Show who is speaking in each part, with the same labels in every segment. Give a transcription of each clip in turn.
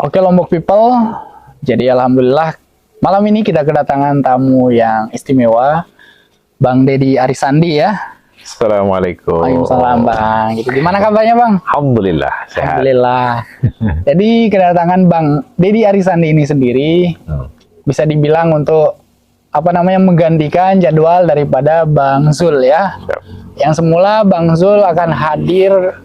Speaker 1: Oke Lombok People, jadi alhamdulillah malam ini kita kedatangan tamu yang istimewa, Bang Deddy Arisandi ya.
Speaker 2: Assalamualaikum.
Speaker 1: Waalaikumsalam Bang. Gitu. Gimana kabarnya Bang?
Speaker 2: Alhamdulillah sehat.
Speaker 1: Alhamdulillah. Jadi kedatangan Bang Deddy Arisandi ini sendiri bisa dibilang untuk menggantikan jadwal daripada Bang Zul ya. Yang semula Bang Zul akan hadir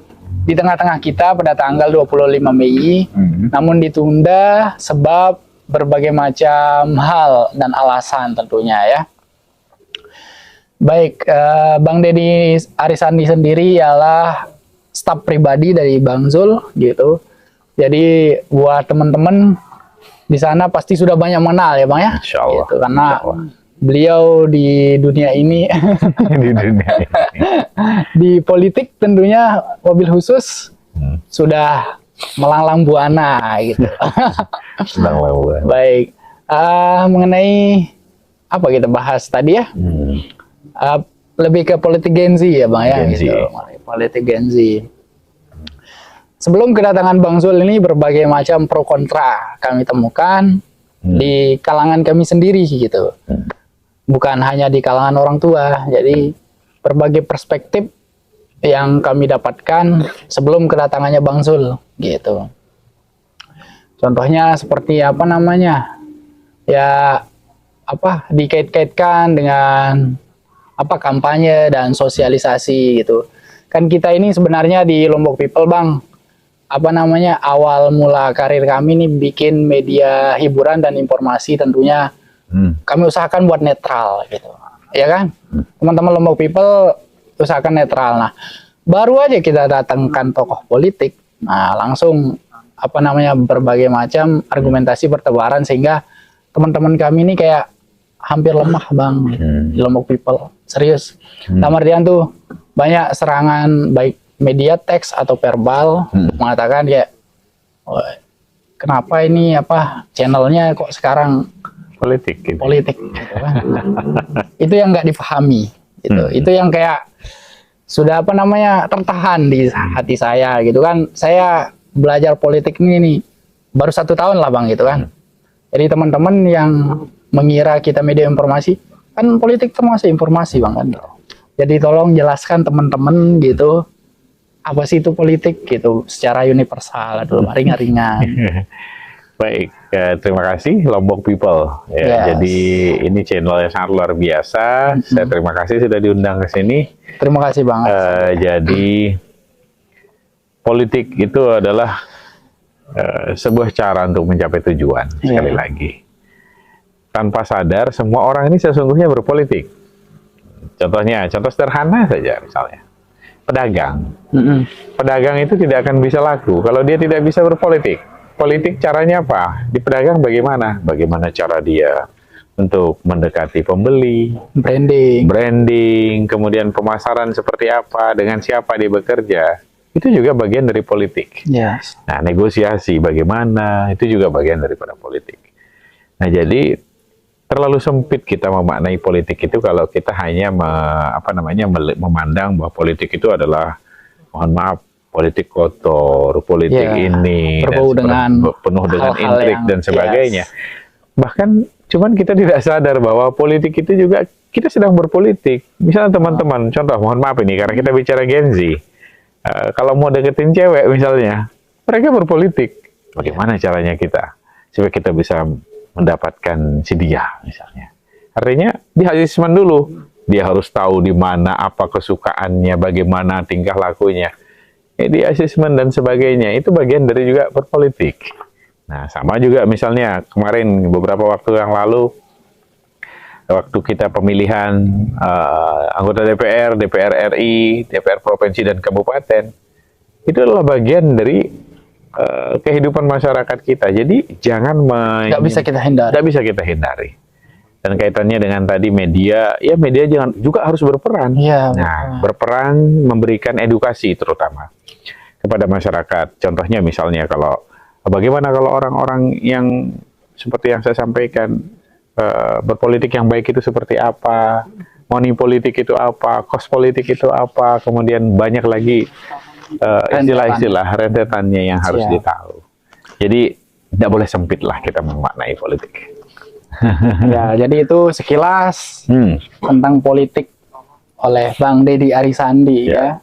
Speaker 1: di tengah-tengah kita pada tanggal 25 Mei, namun ditunda sebab berbagai macam hal dan alasan tentunya ya. Baik, Bang Deddy Arisandi sendiri ialah staf pribadi dari Bang Zul gitu. Jadi buat teman-teman di sana pasti sudah banyak mengenal ya Bang ya.
Speaker 2: Insya Allah.
Speaker 1: Gitu, karena beliau di dunia ini
Speaker 2: Di dunia ini.
Speaker 1: di politik tentunya mobil khusus sudah melanglang buana gitu.
Speaker 2: Sedang lawan.
Speaker 1: Baik, mengenai apa kita bahas tadi ya? Lebih ke politik Gen Z ya Bang ya.
Speaker 2: Gen Z.
Speaker 1: Gitu. Politik Gen Z. Sebelum kedatangan Bang Zul ini berbagai macam pro kontra kami temukan di kalangan kami sendiri gitu. Bukan hanya di kalangan orang tua, jadi berbagai perspektif yang kami dapatkan sebelum kedatangannya Bang Zul gitu. Contohnya seperti dikait-kaitkan dengan kampanye dan sosialisasi gitu. Kan kita ini sebenarnya di Lombok People Bang, awal mula karir kami nih bikin media hiburan dan informasi tentunya. Kami usahakan buat netral gitu, ya kan? Teman-teman Lombok People usahakan netral. Nah, baru aja kita datangkan tokoh politik, nah langsung berbagai macam argumentasi bertebaran sehingga teman-teman kami ini kayak hampir lemah Bang di Lombok People, serius. Dalam artian tuh banyak serangan baik media teks atau verbal mengatakan kayak kenapa ini channelnya kok sekarang
Speaker 2: Politik. Gitu.
Speaker 1: Politik gitu kan. Itu yang nggak dipahami gitu. Itu yang kayak sudah tertahan di hati saya gitu kan. Saya belajar politik ini baru 1 tahun lah Bang gitu kan. Jadi teman-teman yang mengira kita media informasi, kan politik termasuk informasi Bang kan. Jadi tolong jelaskan teman-teman gitu, apa sih itu politik gitu secara universal atau ringan-ringan.
Speaker 2: Baik, terima kasih Lombok People. Ya, jadi ini channel yang sangat luar biasa. Saya terima kasih sudah diundang ke sini.
Speaker 1: Terima kasih banget.
Speaker 2: Jadi politik itu adalah sebuah cara untuk mencapai tujuan. Sekali lagi, tanpa sadar semua orang ini sesungguhnya berpolitik. Contoh sederhana saja misalnya pedagang. Pedagang itu tidak akan bisa laku kalau dia tidak bisa berpolitik. Politik caranya apa? Di pedagang bagaimana? Bagaimana cara dia untuk mendekati pembeli, branding, kemudian pemasaran seperti apa, dengan siapa dia bekerja, itu juga bagian dari politik.
Speaker 1: Yes.
Speaker 2: Nah, negosiasi bagaimana, itu juga bagian daripada politik. Nah, jadi terlalu sempit kita memaknai politik itu kalau kita hanya memandang bahwa politik itu adalah, mohon maaf, politik kotor, politik ini
Speaker 1: berbau dengan
Speaker 2: penuh dengan intrik dan sebagainya. Bahkan cuman kita tidak sadar bahwa politik itu juga kita sedang berpolitik. Misalnya teman-teman, contoh mohon maaf ini karena kita bicara Gen Z, kalau mau deketin cewek misalnya, mereka berpolitik. Bagaimana caranya kita supaya kita bisa mendapatkan si dia misalnya? Artinya di assessment dulu, dia harus tahu di mana apa kesukaannya, bagaimana tingkah lakunya. Di asesmen dan sebagainya, itu bagian dari juga berpolitik. Nah, sama juga misalnya kemarin beberapa waktu yang lalu, waktu kita pemilihan anggota DPR, DPR RI, DPR Provinsi dan Kabupaten, itu adalah bagian dari kehidupan masyarakat kita. Jadi jangan
Speaker 1: nggak bisa kita hindari.
Speaker 2: Dan kaitannya dengan tadi media, ya media juga harus berperan. Berperan memberikan edukasi terutama kepada masyarakat. Contohnya misalnya bagaimana kalau orang-orang yang seperti yang saya sampaikan, berpolitik yang baik itu seperti apa, money politik itu apa, cost politik itu apa, kemudian banyak lagi istilah-istilah rentetannya yang harus ditahu. Jadi tidak boleh sempit lah kita memaknai politik.
Speaker 1: Ya, jadi itu sekilas tentang politik oleh Bang Deddy Arisandi ya.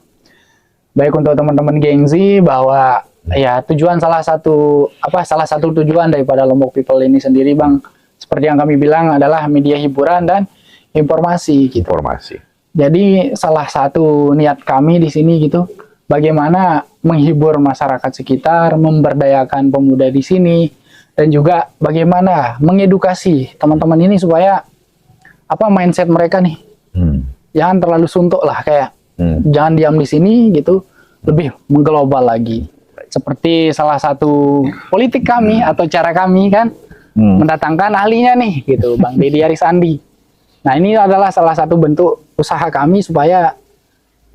Speaker 1: Baik untuk teman-teman gengsi bahwa ya salah satu tujuan daripada Lombok People ini sendiri Bang, seperti yang kami bilang adalah media hiburan dan informasi gitu.
Speaker 2: Informasi.
Speaker 1: Jadi salah satu niat kami di sini gitu, bagaimana menghibur masyarakat sekitar, memberdayakan pemuda di sini, dan juga bagaimana mengedukasi teman-teman ini supaya mindset mereka nih jangan terlalu suntuk lah, kayak jangan diam di sini gitu, lebih mengglobal lagi. Seperti salah satu politik kami atau cara kami kan mendatangkan ahlinya nih gitu, Bang Deddy Arisandi. Nah, ini adalah salah satu bentuk usaha kami supaya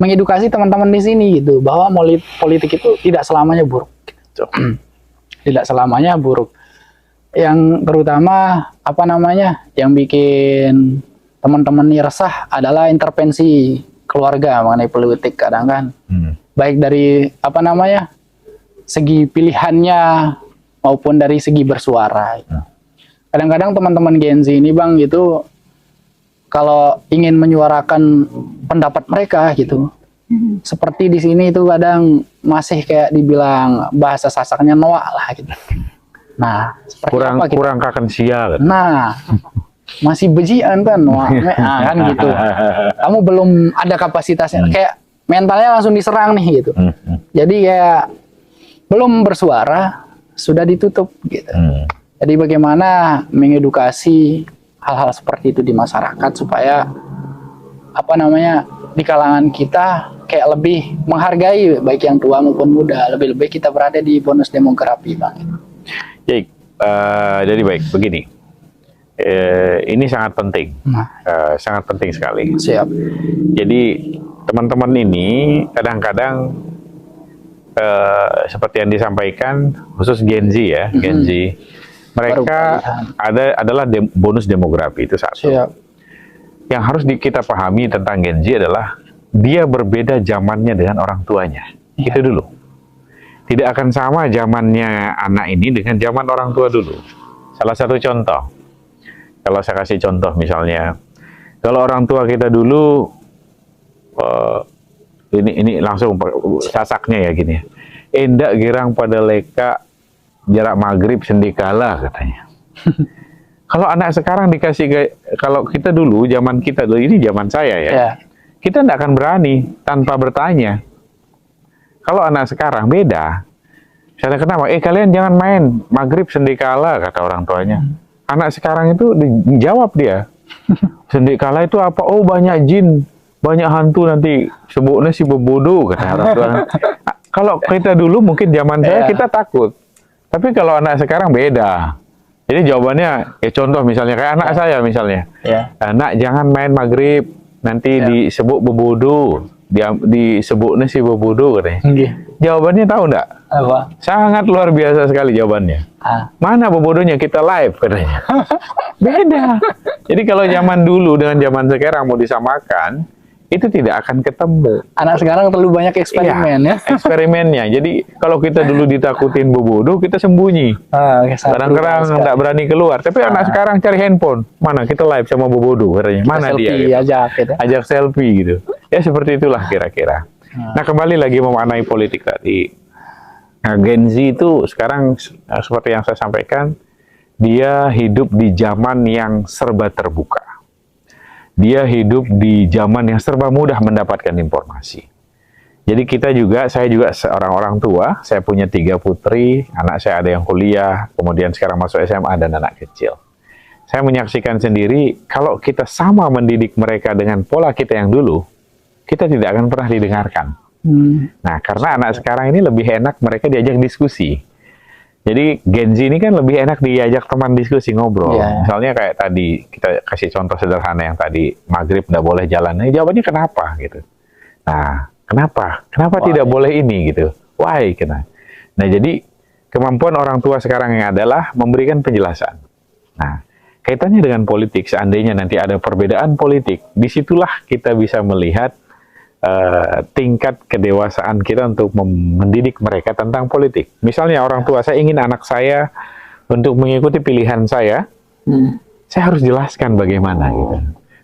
Speaker 1: mengedukasi teman-teman di sini gitu, bahwa politik itu tidak selamanya buruk. Gitu. Tidak selamanya buruk. Yang terutama yang bikin teman-teman ini resah adalah intervensi keluarga mengenai politik kadang kan. Baik dari segi pilihannya maupun dari segi bersuara. Kadang-kadang teman-teman Gen Z ini Bang gitu, kalau ingin menyuarakan pendapat mereka gitu, seperti di sini itu kadang masih kayak dibilang bahasa sasaknya noak lah gitu. Nah,
Speaker 2: kurang kakan sia kan?
Speaker 1: Nah, masih bejian kan noak kan gitu. Kamu belum ada kapasitasnya, kayak mentalnya langsung diserang nih gitu. Jadi kayak belum bersuara sudah ditutup gitu. Jadi bagaimana mengedukasi hal-hal seperti itu di masyarakat supaya di kalangan kita kayak lebih menghargai baik yang tua maupun muda, lebih-lebih kita berada di bonus demografi Bang.
Speaker 2: Jadi baik begini, ini sangat penting, sangat penting sekali.
Speaker 1: Siap.
Speaker 2: Jadi teman-teman ini kadang-kadang seperti yang disampaikan khusus Gen Z ya, Gen Z. Mereka adalah bonus demografi, itu satu.
Speaker 1: Siap.
Speaker 2: Yang harus kita pahami tentang Gen Z adalah dia berbeda zamannya dengan orang tuanya. Itu dulu. Tidak akan sama zamannya anak ini dengan zaman orang tua dulu. Salah satu contoh, kalau saya kasih contoh misalnya, kalau orang tua kita dulu, ini langsung sasaknya ya gini, endak girang pada leka jarak maghrib sendikala katanya. Kalau anak sekarang dikasih kalau kita dulu, zaman kita dulu, ini zaman saya ya, kita tidak akan berani tanpa bertanya. Kalau anak sekarang beda. Misalnya kenapa? Kalian jangan main maghrib sendikala kata orang tuanya. Anak sekarang itu dijawab dia. Sendikala itu apa? Oh banyak jin, banyak hantu nanti sebutnya si bebodoh kata orang tua. Kalau kita dulu mungkin zaman saya kita takut. Tapi kalau anak sekarang beda. Jadi jawabannya, contoh misalnya kayak anak saya misalnya, anak jangan main maghrib, nanti disebut bebodoh, disebutnya si bebodoh katanya. Jawabannya tahu enggak?
Speaker 1: Apa?
Speaker 2: Sangat luar biasa sekali jawabannya. Mana bobodohnya, kita live katanya. Beda. Jadi kalau zaman dulu dengan zaman sekarang mau disamakan, itu tidak akan ketemu.
Speaker 1: Anak sekarang terlalu banyak eksperimen ya.
Speaker 2: Eksperimennya. Jadi kalau kita dulu ditakutin bobodoh, kita sembunyi. Kadang-kadang tidak berani keluar. Tapi anak sekarang cari handphone. Mana kita live sama bobodoh katanya. Mana dia? Gitu. Ajak selfie gitu. Ya seperti itulah kira-kira. Nah kembali lagi memaknai politik tadi. Nah, Gen Z itu sekarang seperti yang saya sampaikan, dia hidup di zaman yang serba terbuka. Dia hidup di zaman yang serba mudah mendapatkan informasi. Jadi saya juga seorang orang tua, saya punya 3 putri, anak saya ada yang kuliah, kemudian sekarang masuk SMA dan anak kecil. Saya menyaksikan sendiri, kalau kita sama mendidik mereka dengan pola kita yang dulu, kita tidak akan pernah didengarkan. Nah, karena anak sekarang ini lebih enak mereka diajak diskusi. Jadi Gen Z ini kan lebih enak diajak teman diskusi ngobrol. Misalnya kayak tadi kita kasih contoh sederhana yang tadi maghrib nggak boleh jalan. Nah, jawabannya kenapa gitu? Nah, kenapa? Kenapa tidak boleh ini gitu? Why? Nah, jadi kemampuan orang tua sekarang yang adalah memberikan penjelasan. Nah, kaitannya dengan politik, seandainya nanti ada perbedaan politik, disitulah kita bisa melihat tingkat kedewasaan kita untuk mendidik mereka tentang politik. Misalnya orang tua, saya ingin anak saya untuk mengikuti pilihan saya harus jelaskan bagaimana gitu.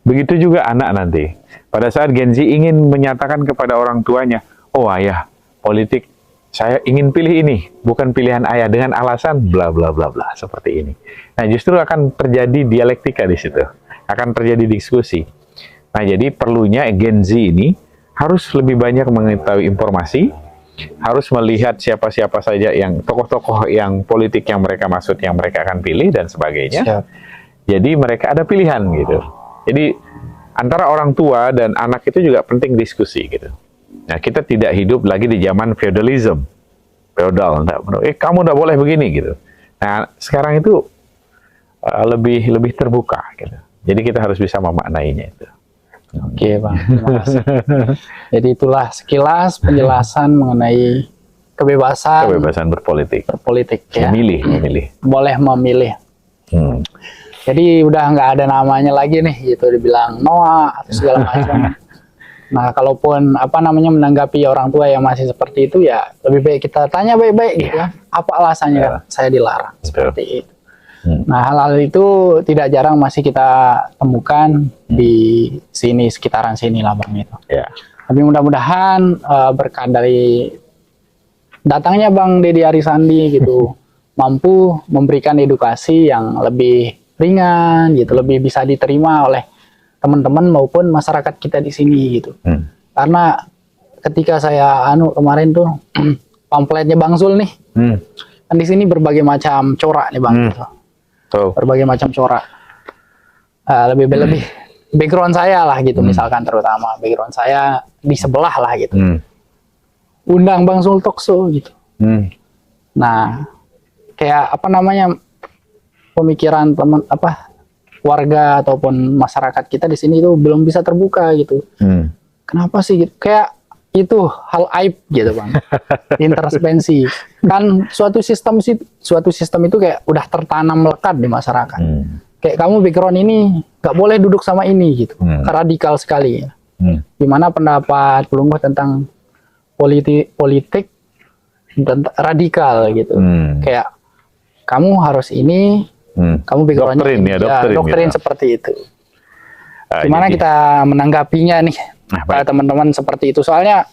Speaker 2: Begitu juga anak nanti. Pada saat Gen Z ingin menyatakan kepada orang tuanya, oh ayah, politik saya ingin pilih ini, bukan pilihan ayah dengan alasan bla bla bla bla seperti ini. Nah, justru akan terjadi dialektika di situ. Akan terjadi diskusi. Nah, jadi perlunya Gen Z ini harus lebih banyak mengetahui informasi, harus melihat siapa-siapa saja yang tokoh-tokoh yang politik yang mereka maksud, yang mereka akan pilih dan sebagainya.
Speaker 1: Siap.
Speaker 2: Jadi mereka ada pilihan gitu. Jadi antara orang tua dan anak itu juga penting diskusi gitu. Nah, kita tidak hidup lagi di zaman feudalism. Feodal, kamu nggak boleh begini gitu. Nah, sekarang itu lebih terbuka gitu. Jadi kita harus bisa memaknainya itu.
Speaker 1: Oke, Bang. Terima kasih. Jadi itulah sekilas penjelasan mengenai kebebasan
Speaker 2: berpolitik.
Speaker 1: Ya.
Speaker 2: Memilih.
Speaker 1: Boleh memilih. Jadi udah nggak ada namanya lagi nih, gitu dibilang Noah atau segala macam. Nah, kalaupun menanggapi orang tua yang masih seperti itu, ya lebih baik kita tanya baik-baik gitu ya. Apa alasannya saya dilarang seperti itu. Nah, hal-hal itu tidak jarang masih kita temukan di sini, sekitaran sini lah Bang itu.
Speaker 2: Ya.
Speaker 1: Tapi mudah-mudahan berkat dari datangnya Bang Deddy Arisandi gitu mampu memberikan edukasi yang lebih ringan gitu, lebih bisa diterima oleh teman-teman maupun masyarakat kita di sini gitu. Karena ketika saya kemarin tuh pamfletnya Bang Zul nih, kan di sini berbagai macam corak nih Bang. Berbagai macam corak. Lebih background saya lah gitu, misalkan terutama background saya di sebelah lah gitu. Undang Bang Zul Talkshow gitu. Nah, kayak pemikiran warga ataupun masyarakat kita di sini itu belum bisa terbuka gitu. Kenapa sih gitu? Kayak itu hal aib gitu Bang. Intervensi. Kan suatu sistem itu kayak udah tertanam melekat di masyarakat. Kayak kamu background ini nggak boleh duduk sama ini gitu. Radikal sekali. Gimana pendapat Pelungguh tentang politik dan radikal gitu. Kayak kamu harus ini, kamu backgroundnya doktrin gitu. Seperti itu. Gimana kita menanggapinya nih, teman-teman seperti itu? Soalnya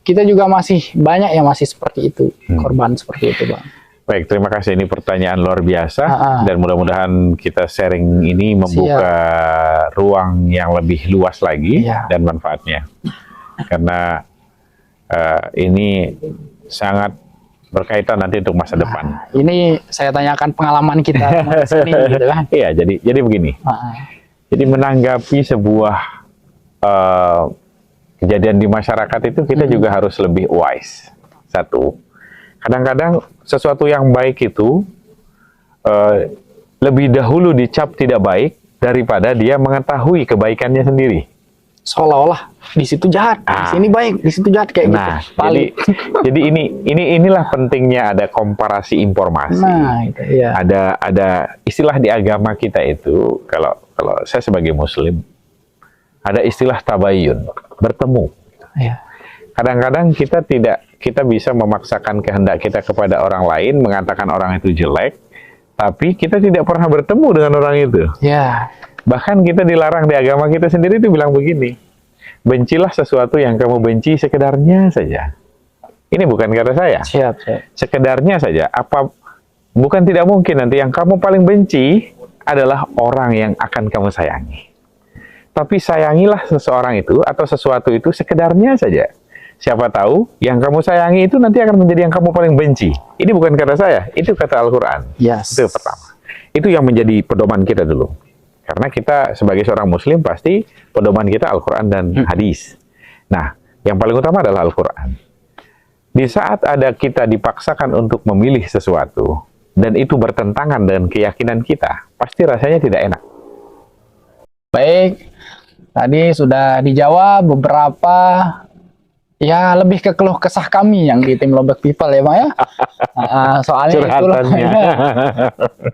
Speaker 1: kita juga masih banyak yang masih seperti itu, korban seperti itu, Bang.
Speaker 2: Baik, terima kasih. Ini pertanyaan luar biasa dan mudah-mudahan kita sharing ini membuka ruang yang lebih luas lagi dan manfaatnya. Karena ini sangat berkaitan nanti untuk masa depan.
Speaker 1: Ini saya tanyakan pengalaman kita di sini gitu kan.
Speaker 2: Iya, jadi begini. Jadi menanggapi sebuah kejadian di masyarakat itu kita juga harus lebih wise. Satu, kadang-kadang sesuatu yang baik itu lebih dahulu dicap tidak baik daripada dia mengetahui kebaikannya sendiri.
Speaker 1: Seolah-olah di situ jahat, di sini baik, di situ jahat kayak gitu.
Speaker 2: Jadi inilah pentingnya ada komparasi informasi. Ada istilah di agama kita itu, kalau saya sebagai Muslim, ada istilah tabayun, bertemu. Kadang-kadang kita bisa memaksakan kehendak kita kepada orang lain, mengatakan orang itu jelek, tapi kita tidak pernah bertemu dengan orang itu. Bahkan kita dilarang di agama kita sendiri itu bilang begini, bencilah sesuatu yang kamu benci sekedarnya saja. Ini bukan kata saya. Sekedarnya saja. Bukan tidak mungkin nanti yang kamu paling benci adalah orang yang akan kamu sayangi. Tapi sayangilah seseorang itu atau sesuatu itu sekedarnya saja. Siapa tahu yang kamu sayangi itu nanti akan menjadi yang kamu paling benci. Ini bukan kata saya, itu kata Al-Quran. Itu pertama. Itu yang menjadi pedoman kita dulu. Karena kita sebagai seorang Muslim pasti pedoman kita Al-Quran dan hadis. Nah, yang paling utama adalah Al-Quran. Di saat ada kita dipaksakan untuk memilih sesuatu, dan itu bertentangan dengan keyakinan kita, pasti rasanya tidak enak.
Speaker 1: Baik, tadi sudah dijawab beberapa, ya lebih ke keluh kesah kami yang di tim Lombok People ya Bang ya. Soalnya itulah,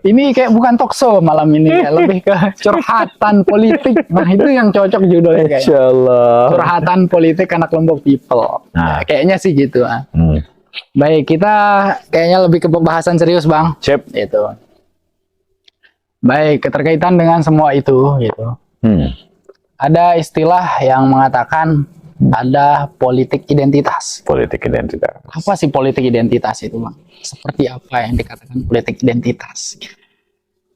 Speaker 1: ini kayak bukan talk show malam ini ya, lebih ke curhatan politik. Nah itu yang cocok judulnya kayaknya. Insyaallah. Curhatan politik anak Lombok People. Kayaknya sih gitu. Baik, kita kayaknya lebih ke pembahasan serius Bang.
Speaker 2: Itu.
Speaker 1: Baik, keterkaitan dengan semua itu gitu. Ada istilah yang mengatakan ada politik identitas.
Speaker 2: Politik identitas.
Speaker 1: Apa sih politik identitas itu, Bang? Seperti apa yang dikatakan politik identitas?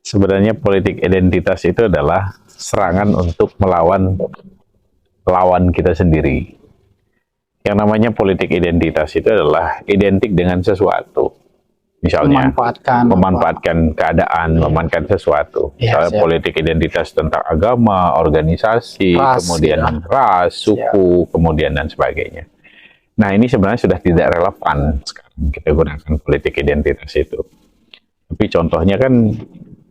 Speaker 2: Sebenarnya politik identitas itu adalah serangan untuk melawan lawan kita sendiri. Yang namanya politik identitas itu adalah identik dengan sesuatu. Misalnya memanfaatkan keadaan, memanfaatkan sesuatu. Misalnya politik identitas tentang agama, organisasi,
Speaker 1: ras,
Speaker 2: kemudian ras, suku, kemudian dan sebagainya. Nah, ini sebenarnya sudah tidak relevan sekarang kita gunakan politik identitas itu. Tapi contohnya kan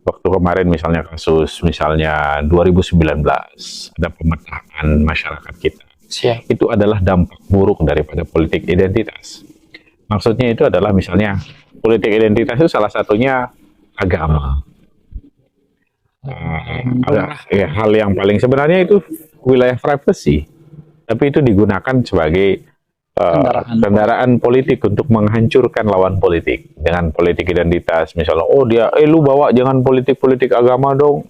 Speaker 2: waktu kemarin misalnya kasus misalnya 2019 ada pemetaan masyarakat kita. Itu adalah dampak buruk daripada politik identitas. Maksudnya itu adalah misalnya politik identitas itu salah satunya agama. Ada hal yang paling sebenarnya itu wilayah privasi, tapi itu digunakan sebagai kendaraan politik untuk menghancurkan lawan politik dengan politik identitas. Misalnya, oh dia, lu bawa jangan politik agama dong,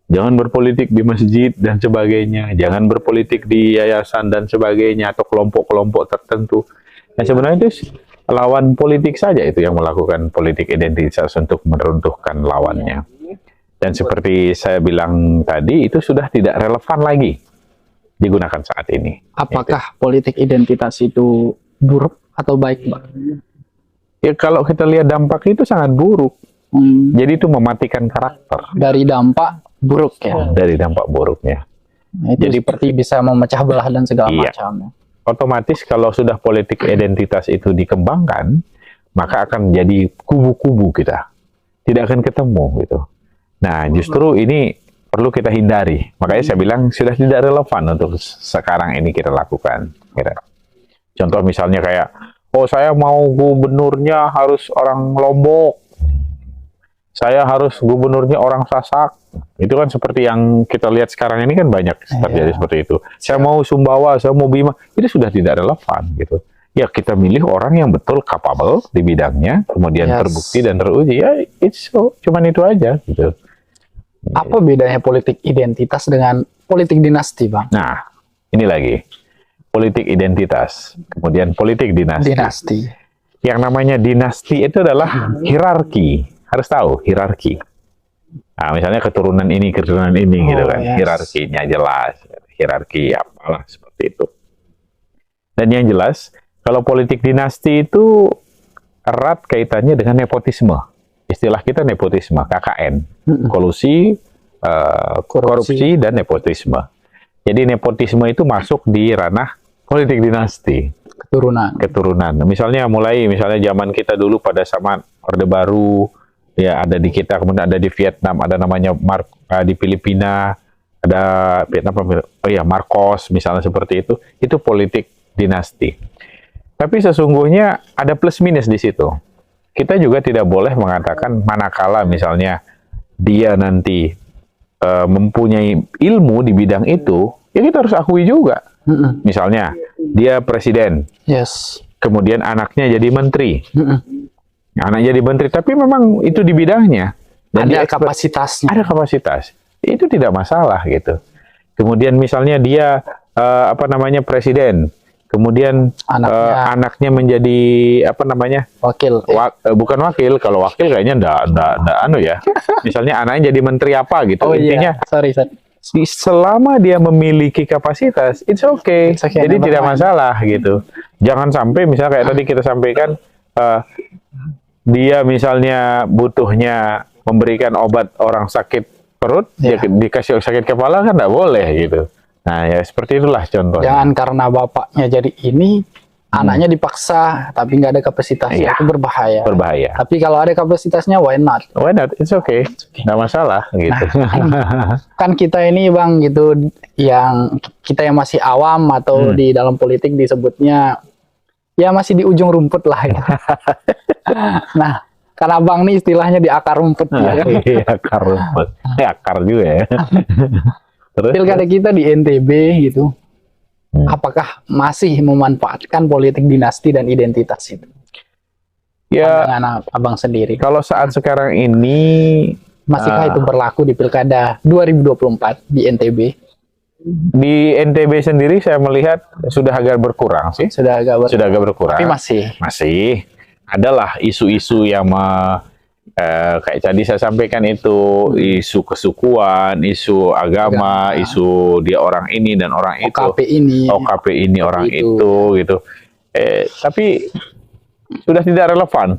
Speaker 2: jangan berpolitik di masjid dan sebagainya, jangan berpolitik di yayasan dan sebagainya atau kelompok-kelompok tertentu. Nah sebenarnya itu lawan politik saja itu yang melakukan politik identitas untuk meruntuhkan lawannya. Dan seperti saya bilang tadi, itu sudah tidak relevan lagi digunakan saat ini.
Speaker 1: Apakah politik identitas itu buruk atau baik, Pak?
Speaker 2: Ya kalau kita lihat dampak itu sangat buruk. Jadi itu mematikan karakter.
Speaker 1: Dari dampak buruk ya?
Speaker 2: Dari dampak buruknya.
Speaker 1: Nah, itu jadi seperti bisa memecah belah dan segala macam.
Speaker 2: Otomatis kalau sudah politik identitas itu dikembangkan, maka akan jadi kubu-kubu kita. Tidak akan ketemu gitu. Nah justru ini perlu kita hindari. Makanya saya bilang sudah tidak relevan untuk sekarang ini kita lakukan. Contoh misalnya kayak, oh saya mau gubernurnya harus orang Lombok, saya harus gubernurnya orang Sasak. Itu kan seperti yang kita lihat sekarang ini kan banyak terjadi seperti itu. Saya mau Sumbawa, saya mau Bima, itu sudah tidak relevan gitu. Ya kita milih orang yang betul capable di bidangnya, kemudian terbukti dan teruji. Ya cuman itu aja gitu.
Speaker 1: Apa bedanya politik identitas dengan politik dinasti, Bang?
Speaker 2: Nah, ini lagi. Politik identitas, kemudian politik dinasti. Yang namanya dinasti itu adalah hierarki. Harus tahu hierarki. Nah, misalnya keturunan ini gitu kan. Hierarkinya jelas. Hierarki apalah seperti itu. Dan yang jelas, kalau politik dinasti itu erat kaitannya dengan nepotisme. Istilah kita nepotisme, KKN, kolusi, korupsi, dan nepotisme. Jadi nepotisme itu masuk di ranah politik dinasti. Keturunan. Misalnya zaman kita dulu pada zaman Orde Baru, ya ada di kita, kemudian ada di Vietnam, ada namanya di Filipina, ada Vietnam, Marcos, misalnya seperti itu politik dinasti. Tapi sesungguhnya ada plus minus di situ. Kita juga tidak boleh mengatakan manakala misalnya dia nanti mempunyai ilmu di bidang itu, ya kita harus akui juga. Misalnya dia presiden, kemudian anaknya jadi menteri, anaknya jadi menteri, tapi memang itu di bidangnya. Dan
Speaker 1: ada kapasitasnya.
Speaker 2: Ada kapasitas, itu tidak masalah gitu. Kemudian misalnya dia presiden. Kemudian anaknya menjadi
Speaker 1: wakil.
Speaker 2: Bukan wakil, kalau wakil kayaknya enggak ya. Misalnya anaknya jadi menteri apa gitu. Intinya
Speaker 1: sorry.
Speaker 2: Selama dia memiliki kapasitas, it's okay. Jadi tidak masalah gitu. Jangan sampai misalnya kayak tadi kita sampaikan dia misalnya butuhnya memberikan obat orang sakit perut, dia dikasih sakit kepala kan enggak boleh gitu. Nah ya seperti itulah contohnya.
Speaker 1: Jangan karena bapaknya jadi ini, anaknya dipaksa, tapi nggak ada kapasitasnya, itu berbahaya. Tapi kalau ada kapasitasnya, why not?
Speaker 2: Why not? It's okay. Nggak masalah gitu.
Speaker 1: Kan kita ini Bang gitu, yang kita yang masih awam atau di dalam politik disebutnya, ya masih di ujung rumput lah. Gitu. Nah, karena Bang nih istilahnya di akar rumput.
Speaker 2: Akar rumput. Akar juga ya.
Speaker 1: Pilkada kita di NTB gitu, apakah masih memanfaatkan politik dinasti dan identitas itu?
Speaker 2: Ya,
Speaker 1: pandangan Abang sendiri.
Speaker 2: Kalau saat sekarang ini
Speaker 1: Masihkah itu berlaku di Pilkada 2024 di NTB?
Speaker 2: Di NTB sendiri saya melihat sudah agak berkurang sih.
Speaker 1: Sudah agak
Speaker 2: Sudah agak berkurang.
Speaker 1: tapi masih
Speaker 2: adalah isu-isu yang kayak tadi saya sampaikan itu, isu kesukuan, isu agama, isu dia orang ini dan orang
Speaker 1: OKP
Speaker 2: itu,
Speaker 1: ini,
Speaker 2: OKP ini orang
Speaker 1: itu.
Speaker 2: itu gitu. Tapi sudah tidak relevan,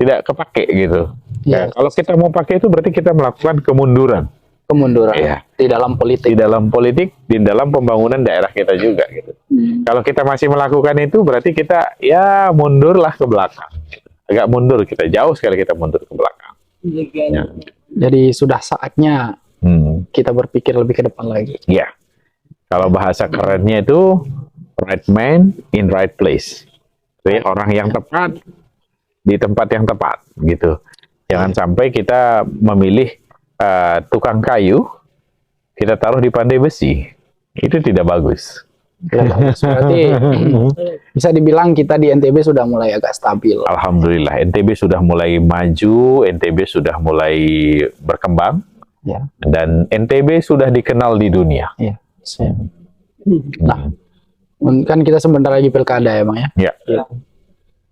Speaker 2: tidak kepake gitu.
Speaker 1: Ya.
Speaker 2: Kalau kita mau pakai itu berarti kita melakukan kemunduran
Speaker 1: kemunduran di dalam politik.
Speaker 2: di dalam politik, di dalam pembangunan daerah kita juga gitu. Kalau kita masih melakukan itu berarti kita ya mundurlah ke belakang. Agak mundur kita, jauh sekali kita mundur ke belakang. Ya.
Speaker 1: Jadi sudah saatnya kita berpikir lebih ke depan lagi.
Speaker 2: Ya. Kalau bahasa kerennya itu right man in right place. Jadi orang yang tepat di tempat yang tepat gitu. Jangan sampai kita memilih tukang kayu, kita taruh di pandai besi. Itu tidak bagus.
Speaker 1: Berarti bisa dibilang kita di NTB sudah mulai agak stabil.
Speaker 2: Alhamdulillah, NTB sudah mulai maju, NTB sudah mulai berkembang,
Speaker 1: Ya.
Speaker 2: dan NTB sudah dikenal di dunia.
Speaker 1: Ya. Nah, kan kita sebentar lagi pilkada ya, Bang ya.
Speaker 2: Ya.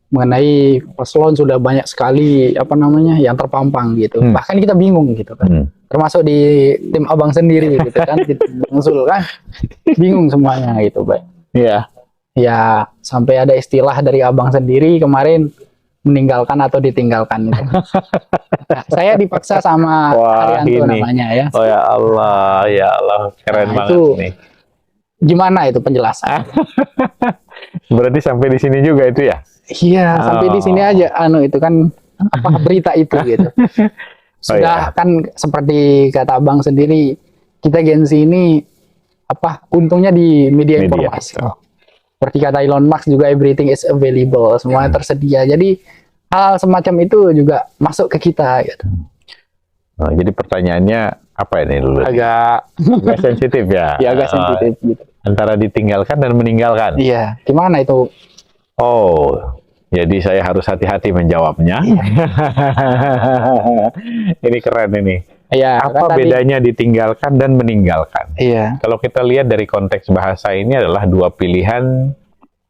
Speaker 1: Mengenai paslon sudah banyak sekali yang terpampang gitu. Bahkan kita bingung gitu kan. Termasuk di tim Abang sendiri gitu kan, di tim Bang Zul kan. Bingung semuanya gitu, Pak.
Speaker 2: Iya.
Speaker 1: Ya, sampai ada istilah dari Abang sendiri kemarin, meninggalkan atau ditinggalkan itu. Nah, saya dipaksa sama Haryanto namanya ya.
Speaker 2: Oh ya Allah, keren banget
Speaker 1: itu,
Speaker 2: nih.
Speaker 1: Gimana itu penjelasan?
Speaker 2: Berarti sampai di sini juga itu ya?
Speaker 1: Iya, sampai di sini aja itu kan berita itu gitu. Sudah kan seperti kata Abang sendiri, kita Gen Z ini untungnya di media informasi. Seperti kata Elon Musk juga, everything is available, semuanya tersedia. Jadi hal semacam itu juga masuk ke kita gitu.
Speaker 2: Jadi pertanyaannya apa ini dulu?
Speaker 1: Agak
Speaker 2: sensitif ya?
Speaker 1: Ya, agak sensitif gitu.
Speaker 2: Antara ditinggalkan dan meninggalkan.
Speaker 1: Iya, gimana itu?
Speaker 2: Oh, jadi saya harus hati-hati menjawabnya. Ini keren ini.
Speaker 1: Iya,
Speaker 2: apa bedanya ditinggalkan dan meninggalkan?
Speaker 1: Iya.
Speaker 2: Kalau kita lihat dari konteks bahasa ini adalah dua pilihan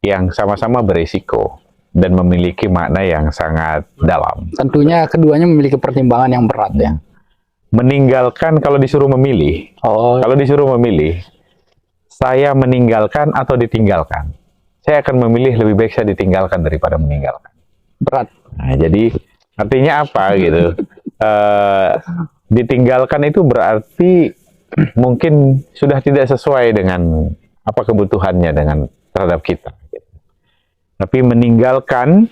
Speaker 2: yang sama-sama berisiko dan memiliki makna yang sangat dalam.
Speaker 1: Tentunya keduanya memiliki pertimbangan yang berat ya.
Speaker 2: Meninggalkan kalau disuruh memilih. Kalau disuruh memilih, saya meninggalkan atau ditinggalkan. Saya akan memilih lebih baik saya ditinggalkan daripada meninggalkan.
Speaker 1: Berat.
Speaker 2: Nah, jadi artinya apa gitu? Ditinggalkan itu berarti mungkin sudah tidak sesuai dengan apa kebutuhannya terhadap kita. Tapi meninggalkan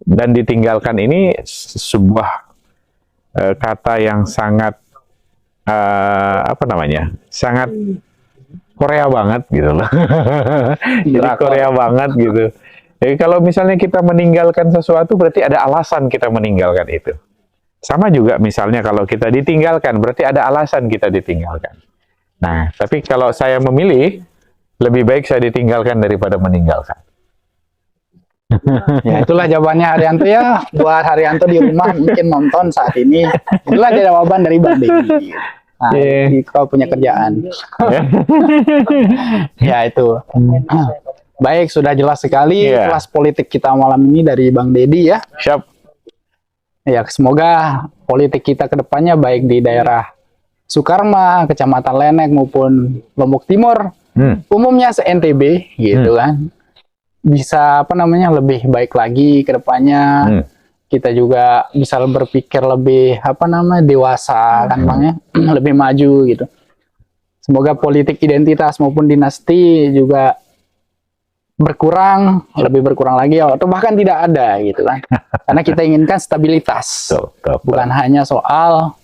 Speaker 2: dan ditinggalkan ini sebuah kata yang sangat sangat Korea banget gitu loh. Jadi Korea banget gitu. Jadi kalau misalnya kita meninggalkan sesuatu berarti ada alasan kita meninggalkan itu. Sama juga misalnya kalau kita ditinggalkan berarti ada alasan kita ditinggalkan. Nah, tapi kalau saya memilih lebih baik saya ditinggalkan daripada meninggalkan.
Speaker 1: Ya, itulah jawabannya Haryanto ya. Buat Haryanto di rumah mungkin nonton saat ini. Itulah jawaban dari Bang Deddy. Nah, kau punya kerjaan. Ya itu. Baik, sudah jelas sekali kelas politik kita malam ini dari Bang Deddy ya.
Speaker 2: Siap.
Speaker 1: Ya, semoga politik kita ke depannya baik di daerah Sukarma, Kecamatan Lenek maupun Lombok Timur, umumnya se-NTB gitu kan. Bisa lebih baik lagi ke depannya. Kita juga bisa berpikir lebih dewasa kan Bang ya, lebih maju gitu. Semoga politik identitas maupun dinasti juga lebih berkurang lagi atau bahkan tidak ada gitu kan. Karena kita inginkan stabilitas. Bukan hanya soal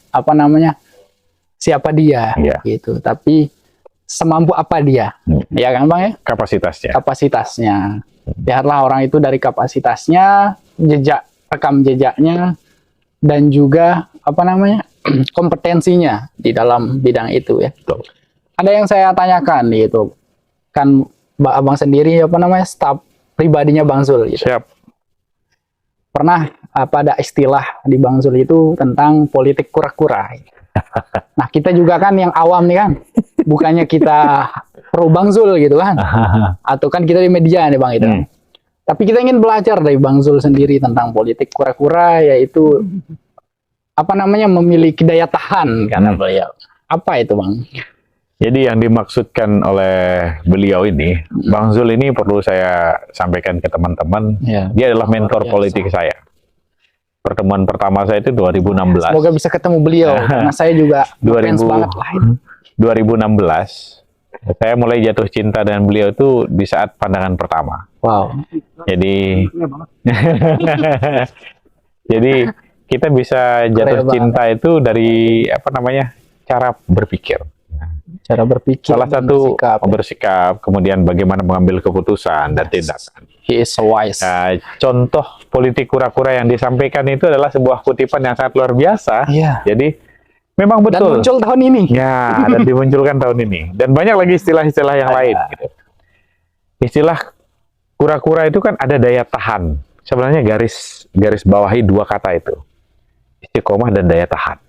Speaker 1: siapa dia gitu, tapi semampu apa dia. Ya kan Bang ya? Kapasitasnya. Lihatlah orang itu dari kapasitasnya, rekam jejaknya, dan juga kompetensinya di dalam bidang itu ya. Ada yang saya tanyakan gitu kan, Abang sendiri staf pribadinya Bang Zul gitu.
Speaker 2: Siap.
Speaker 1: Pernah ada istilah di Bang Zul itu tentang politik kura-kura. Nah, kita juga kan yang awam nih kan, bukannya kita pro Bang Zul gitu kan, atau kan kita di media nih Bang itu. Tapi kita ingin belajar dari Bang Zul sendiri tentang politik kura-kura, yaitu apa namanya, memiliki daya tahan karena beliau. Apa itu Bang?
Speaker 2: Jadi yang dimaksudkan oleh beliau ini, Bang Zul ini perlu saya sampaikan ke teman-teman, dia adalah mentor politik saya. Pertemuan pertama saya itu 2016.
Speaker 1: Semoga bisa ketemu beliau, karena saya juga fans banget lah.
Speaker 2: 2016, saya mulai jatuh cinta dengan beliau itu di saat pandangan pertama.
Speaker 1: Wow.
Speaker 2: Jadi, jadi kita bisa jatuh cinta itu dari apa namanya, cara berpikir.
Speaker 1: Cara berpikir,
Speaker 2: salah satu bersikap, kemudian bagaimana mengambil keputusan dan tindakan.
Speaker 1: He is so wise.
Speaker 2: Contoh politik kura-kura yang disampaikan itu adalah sebuah kutipan yang sangat luar biasa. Jadi memang betul.
Speaker 1: Dan muncul tahun ini.
Speaker 2: Ya, dan dimunculkan tahun ini. Dan banyak lagi istilah-istilah yang lain. Gitu. Istilah kura-kura itu kan ada daya tahan. Sebenarnya garis bawahi dua kata itu. Istiqomah dan daya tahan.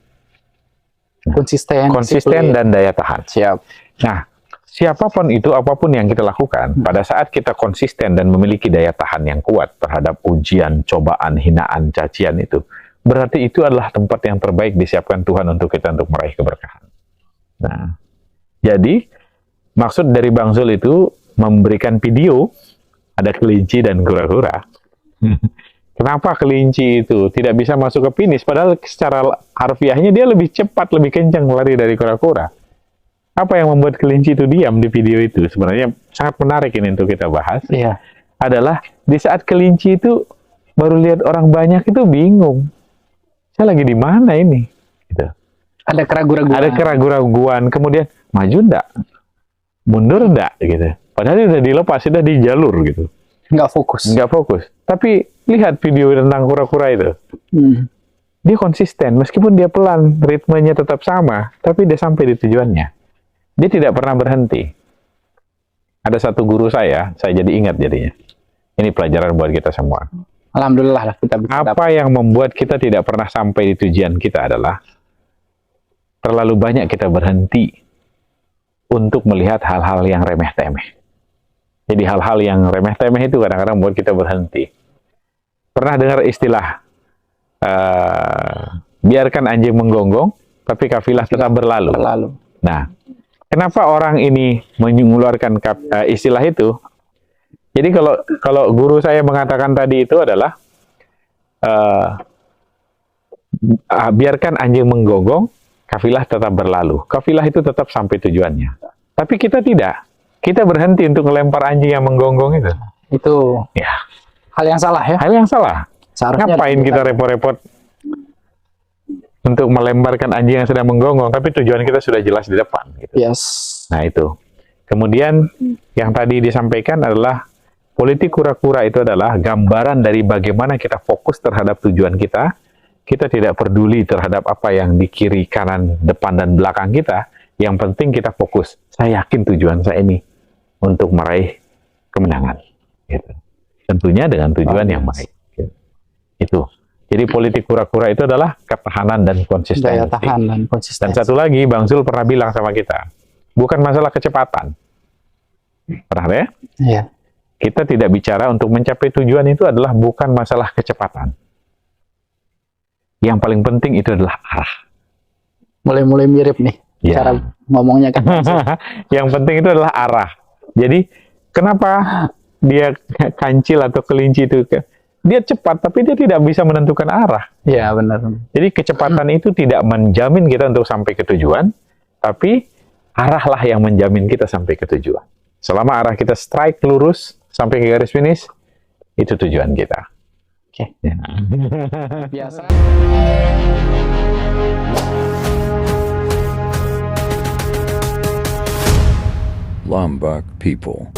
Speaker 2: Konsisten dan daya tahan.
Speaker 1: Siap.
Speaker 2: Nah, siapapun itu, apapun yang kita lakukan, pada saat kita konsisten dan memiliki daya tahan yang kuat terhadap ujian, cobaan, hinaan, cacian itu, berarti itu adalah tempat yang terbaik disiapkan Tuhan untuk kita untuk meraih keberkahan. Nah, jadi maksud dari Bang Zul itu memberikan video, ada kelinci dan kura-kura. Kenapa kelinci itu tidak bisa masuk ke finish, padahal secara harfiahnya dia lebih cepat, lebih kencang lari dari kura-kura. Apa yang membuat kelinci itu diam di video itu? Sebenarnya sangat menarik ini untuk kita bahas. Adalah di saat kelinci itu baru lihat orang banyak itu bingung. Saya lagi di mana ini? Gitu.
Speaker 1: Ada keraguan-keraguan.
Speaker 2: Ada keraguan-keraguan. Kemudian maju enggak? Mundur enggak? Gitu. Padahal sudah dilepas, sudah di jalur gitu.
Speaker 1: Nggak fokus.
Speaker 2: Nggak fokus. Tapi lihat video tentang kura-kura itu. Dia konsisten, meskipun dia pelan, ritmenya tetap sama, tapi dia sampai di tujuannya. Dia tidak pernah berhenti. Ada satu guru saya jadi ingat jadinya. Ini pelajaran buat kita semua.
Speaker 1: Alhamdulillah lah kita bisa
Speaker 2: Apa yang membuat kita tidak pernah sampai di tujuan kita adalah terlalu banyak kita berhenti untuk melihat hal-hal yang remeh-temeh. Jadi hal-hal yang remeh-temeh itu kadang-kadang membuat kita berhenti. Pernah dengar istilah biarkan anjing menggonggong, tapi kafilah tetap berlalu. Nah, kenapa orang ini mengeluarkan istilah itu? Jadi kalau guru saya mengatakan tadi itu adalah biarkan anjing menggonggong, kafilah tetap berlalu. Kafilah itu tetap sampai tujuannya. Tapi kita tidak. Kita berhenti untuk melempar anjing yang menggonggong itu.
Speaker 1: Itu hal yang salah ya?
Speaker 2: Hal yang salah.
Speaker 1: Seharusnya
Speaker 2: ngapain kita repot-repot untuk melemparkan anjing yang sedang menggonggong, tapi tujuan kita sudah jelas di depan. Gitu. Nah itu. Kemudian yang tadi disampaikan adalah politik kura-kura itu adalah gambaran dari bagaimana kita fokus terhadap tujuan kita. Kita tidak peduli terhadap apa yang di kiri, kanan, depan, dan belakang kita. Yang penting kita fokus. Saya yakin tujuan saya ini untuk meraih kemenangan. Gitu. Tentunya dengan tujuan yang baik. Gitu. Itu. Jadi politik kura-kura itu adalah ketahanan dan konsistensi.
Speaker 1: Daya tahan dan konsistensi.
Speaker 2: Dan satu lagi, Bang Zul pernah bilang sama kita, bukan masalah kecepatan. Pernah ya?
Speaker 1: Iya.
Speaker 2: Kita tidak bicara untuk mencapai tujuan itu adalah bukan masalah kecepatan. Yang paling penting itu adalah arah.
Speaker 1: Mulai-mulai mirip nih. Cara ngomongnya kan.
Speaker 2: Yang penting itu adalah arah. Jadi kenapa dia kancil atau kelinci itu? Dia cepat tapi dia tidak bisa menentukan arah.
Speaker 1: Iya benar.
Speaker 2: Jadi kecepatan itu tidak menjamin kita untuk sampai ke tujuan, tapi arahlah yang menjamin kita sampai ke tujuan. Selama arah kita strike lurus sampai ke garis finish, itu tujuan kita.
Speaker 1: Oke. Biasa.
Speaker 3: Lombok people.